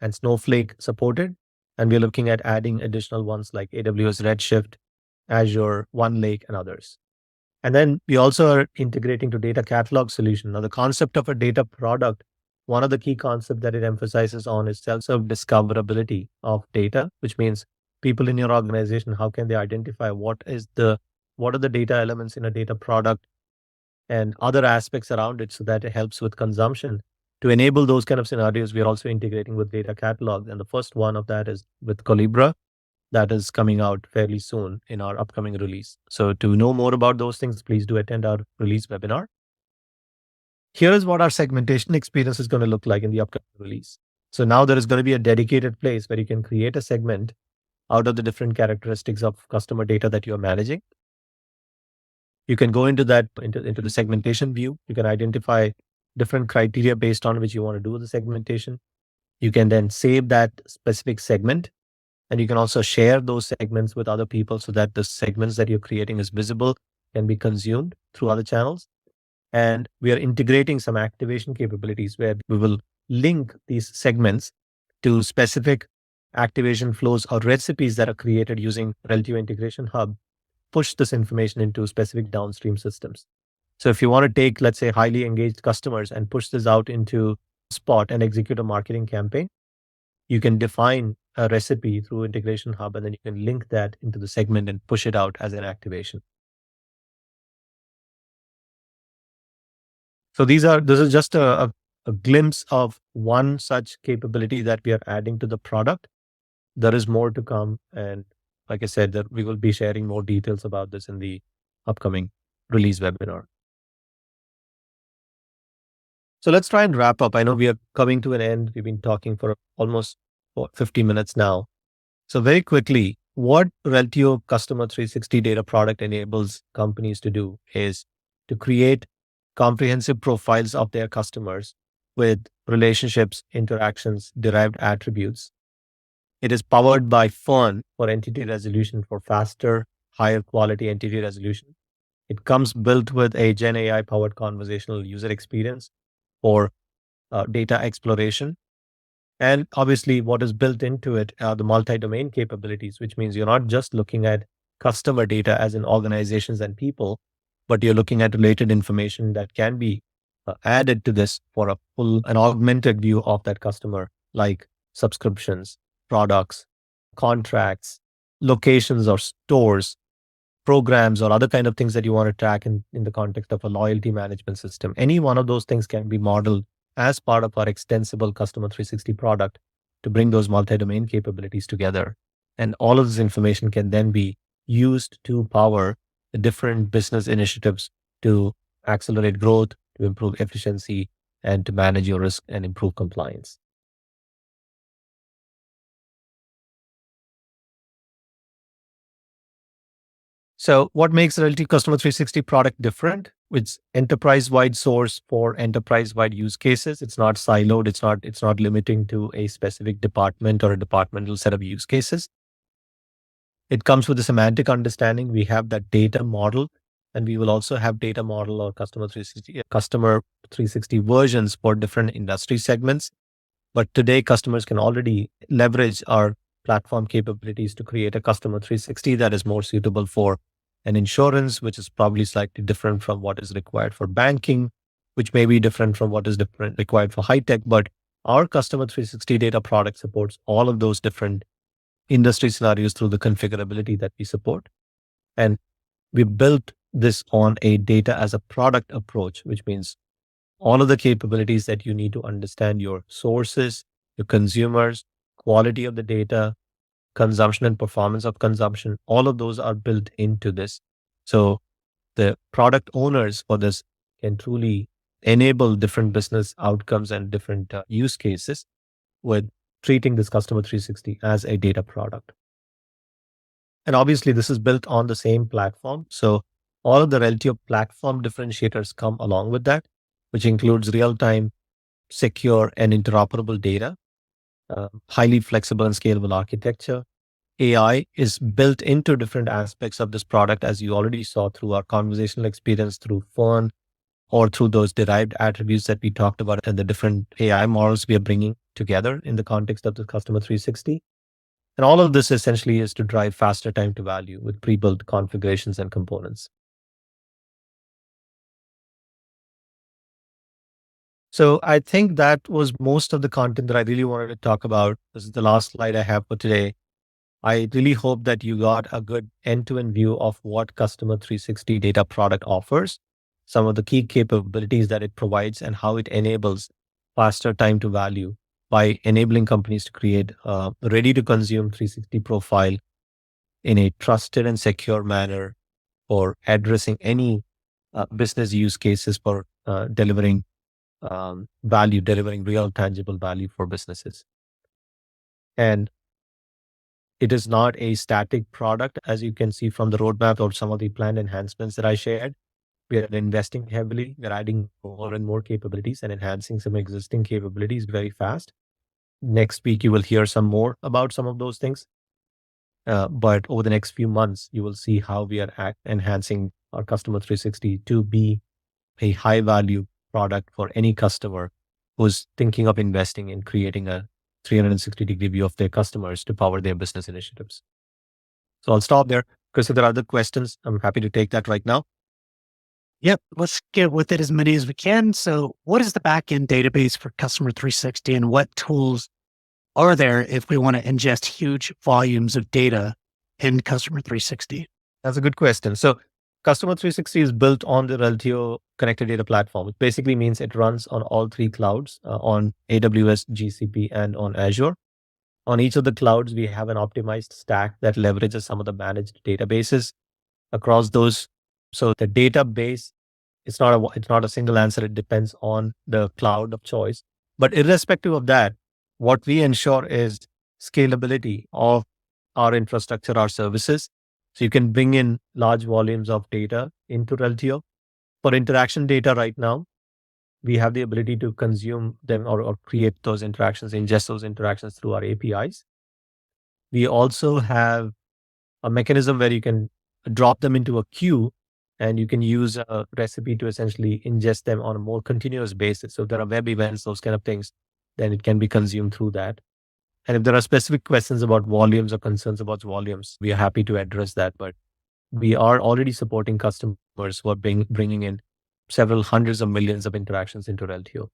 and Snowflake supported. And we're looking at adding additional ones like AWS Redshift, Azure, OneLake, and others. And then we also are integrating to data catalog solution. Now, the concept of a data product, one of the key concepts that it emphasizes on is self-serve discoverability of data, which means people in your organization, how can they identify what are the data elements in a data product and other aspects around it, so that it helps with consumption. To enable those kind of scenarios, we are also integrating with data catalogs. And the first one of that is with Colibra, that is coming out fairly soon in our upcoming release. So to know more about those things, please do attend our release webinar. Here is what our segmentation experience is going to look like in the upcoming release. So now there is going to be a dedicated place where you can create a segment out of the different characteristics of customer data that you're managing. You can go into that, into the segmentation view. You can identify different criteria based on which you want to do the segmentation. You can then save that specific segment, and you can also share those segments with other people so that the segments that you're creating is visible, can be consumed through other channels. And we are integrating some activation capabilities where we will link these segments to specific activation flows or recipes that are created using Reltio Integration Hub, push this information into specific downstream systems. So if you want to take, let's say, highly engaged customers and push this out into Spot and execute a marketing campaign, you can define a recipe through Integration Hub, and then you can link that into the segment and push it out as an activation. So this is just a glimpse of one such capability that we are adding to the product. There is more to come. And like I said, that we will be sharing more details about this in the upcoming release webinar. So let's try and wrap up. I know we are coming to an end. We've been talking for almost 50 minutes now. So very quickly, what Reltio Customer 360 data product enables companies to do is to create comprehensive profiles of their customers with relationships, interactions, derived attributes. It is powered by FERN for entity resolution, for faster, higher quality entity resolution. It comes built with a Gen AI powered conversational user experience for data exploration. And obviously, what is built into it are the multi-domain capabilities, which means you're not just looking at customer data as in organizations and people, but you're looking at related information that can be added to this for a full and augmented view of that customer, like subscriptions, products, contracts, locations or stores, programs or other kind of things that you want to track in the context of a loyalty management system. Any one of those things can be modeled as part of our extensible Customer 360 product to bring those multi-domain capabilities together. And all of this information can then be used to power the different business initiatives to accelerate growth, to improve efficiency, and to manage your risk and improve compliance. So what makes Reltio Customer 360 product different? It's enterprise-wide source for enterprise-wide use cases. It's not siloed. It's not limiting to a specific department or a departmental set of use cases. It comes with a semantic understanding. We have that data model, and we will also have data model or customer 360 versions for different industry segments. But today, customers can already leverage our platform capabilities to create a customer 360 that is more suitable for an insurance, which is probably slightly different from what is required for banking, which may be different from what is required for high tech. But our customer 360 data product supports all of those different industry scenarios through the configurability that we support. And we built this on a data as a product approach, which means all of the capabilities that you need to understand your sources, your consumers, quality of the data, consumption and performance of consumption, all of those are built into this. So the product owners for this can truly enable different business outcomes and different use cases with treating this Customer 360 as a data product. And obviously, this is built on the same platform. So all of the Reltio platform differentiators come along with that, which includes real-time, secure, and interoperable data, highly flexible and scalable architecture. AI is built into different aspects of this product, as you already saw through our conversational experience through FERN or through those derived attributes that we talked about and the different AI models we are bringing together in the context of the Customer 360. And all of this essentially is to drive faster time to value with pre-built configurations and components. So I think that was most of the content that I really wanted to talk about. This is the last slide I have for today. I really hope that you got a good end-to-end view of what Customer 360 data product offers, some of the key capabilities that it provides, and how it enables faster time to value by enabling companies to create a ready-to-consume 360 profile in a trusted and secure manner for addressing any business use cases for delivering value, delivering real tangible value for businesses. And it is not a static product, as you can see from the roadmap or some of the planned enhancements that I shared. We are investing heavily. We're adding more and more capabilities and enhancing some existing capabilities very fast. Next week, you will hear some more about some of those things. But over the next few months, you will see how we are enhancing our Customer 360 to be a high value product for any customer who's thinking of investing in creating a 360-degree view of their customers to power their business initiatives. So I'll stop there. Because if there are other questions, I'm happy to take that right now. Yep. Let's get with it as many as we can. So what is the backend database for Customer 360 and what tools are there if we want to ingest huge volumes of data in Customer 360? That's a good question. So Customer 360 is built on the Reltio Connected Data Platform. It basically means it runs on all three clouds, on AWS, GCP, and on Azure. On each of the clouds, we have an optimized stack that leverages some of the managed databases across those. So the database, it's not a single answer. It depends on the cloud of choice. But irrespective of that, what we ensure is scalability of our infrastructure, our services. So you can bring in large volumes of data into Reltio. For interaction data right now, we have the ability to consume them or create those interactions, ingest those interactions through our APIs. We also have a mechanism where you can drop them into a queue and you can use a recipe to essentially ingest them on a more continuous basis. So if there are web events, those kind of things, then it can be consumed through that. And if there are specific questions about volumes or concerns about volumes, we are happy to address that. But we are already supporting customers who are bringing in several hundreds of millions of interactions into Reltio.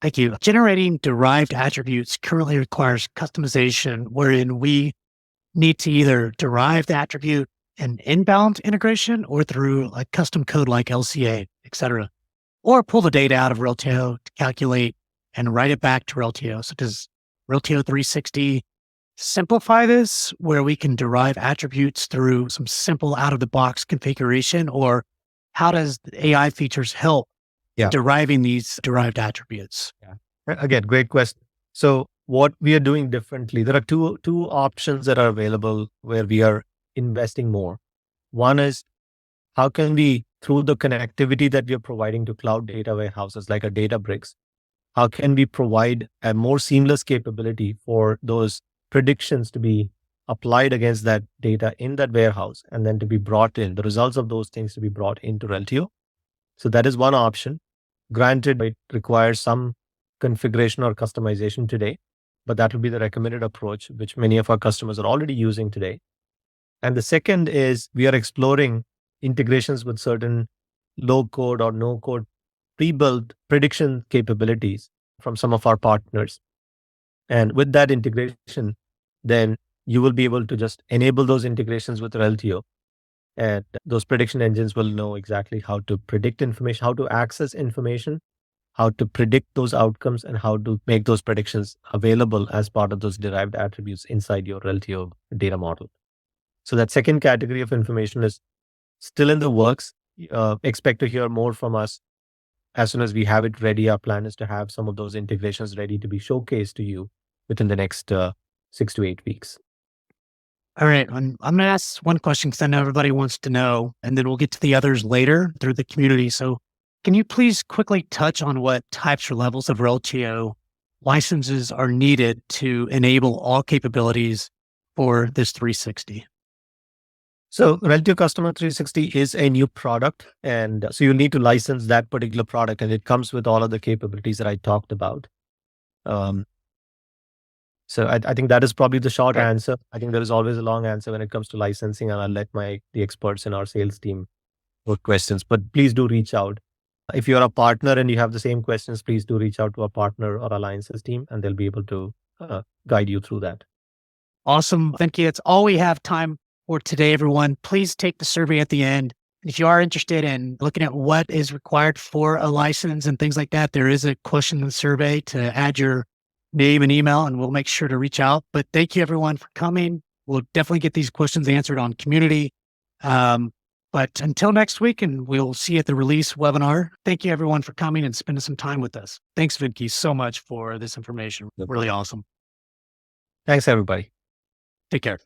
Thank you. Generating derived attributes currently requires customization wherein we need to either derive the attribute an inbound integration or through a custom code like LCA, et cetera, or pull the data out of Reltio to calculate and write it back to Reltio. So does Reltio 360 simplify this where we can derive attributes through some simple out of the box configuration, or how does the AI features help Yeah. deriving these derived attributes? Yeah. Again, great question. So what we are doing differently, there are two options that are available where we are investing more. One is how can we, through the connectivity that we are providing to cloud data warehouses like a Databricks, how can we provide a more seamless capability for those predictions to be applied against that data in that warehouse and then to be brought in, the results of those things to be brought into Reltio. So that is one option. Granted, it requires some configuration or customization today, but that would be the recommended approach, which many of our customers are already using today. And the second is we are exploring integrations with certain low code or no code pre-built prediction capabilities from some of our partners. And with that integration, then you will be able to just enable those integrations with Reltio. And those prediction engines will know exactly how to predict information, how to access information, how to predict those outcomes, and how to make those predictions available as part of those derived attributes inside your Reltio data model. So that second category of information is still in the works. Expect to hear more from us as soon as we have it ready. Our plan is to have some of those integrations ready to be showcased to you within the next 6 to 8 weeks. All right. I'm going to ask one question because I know everybody wants to know, and then we'll get to the others later through the community. So, can you please quickly touch on what types or levels of Reltio licenses are needed to enable all capabilities for this 360? So Reltio Customer 360 is a new product. And so you need to license that particular product, and it comes with all of the capabilities that I talked about. So I think that is probably the short answer. I think there is always a long answer when it comes to licensing, and I'll let the experts in our sales team put questions. But please do reach out. If you're a partner and you have the same questions, please do reach out to our partner or alliances team, and they'll be able to guide you through that. Awesome. Thank you. That's all we have time for today, everyone. Please take the survey at the end. If you are interested in looking at what is required for a license and things like that, there is a question in the survey to add your name and email, and we'll make sure to reach out. But thank you, everyone, for coming. We'll definitely get these questions answered on community. But until next week, and we'll see you at the release webinar. Thank you, everyone, for coming and spending some time with us. Thanks, Vinky, so much for this information. Really awesome. Thanks, everybody. Take care.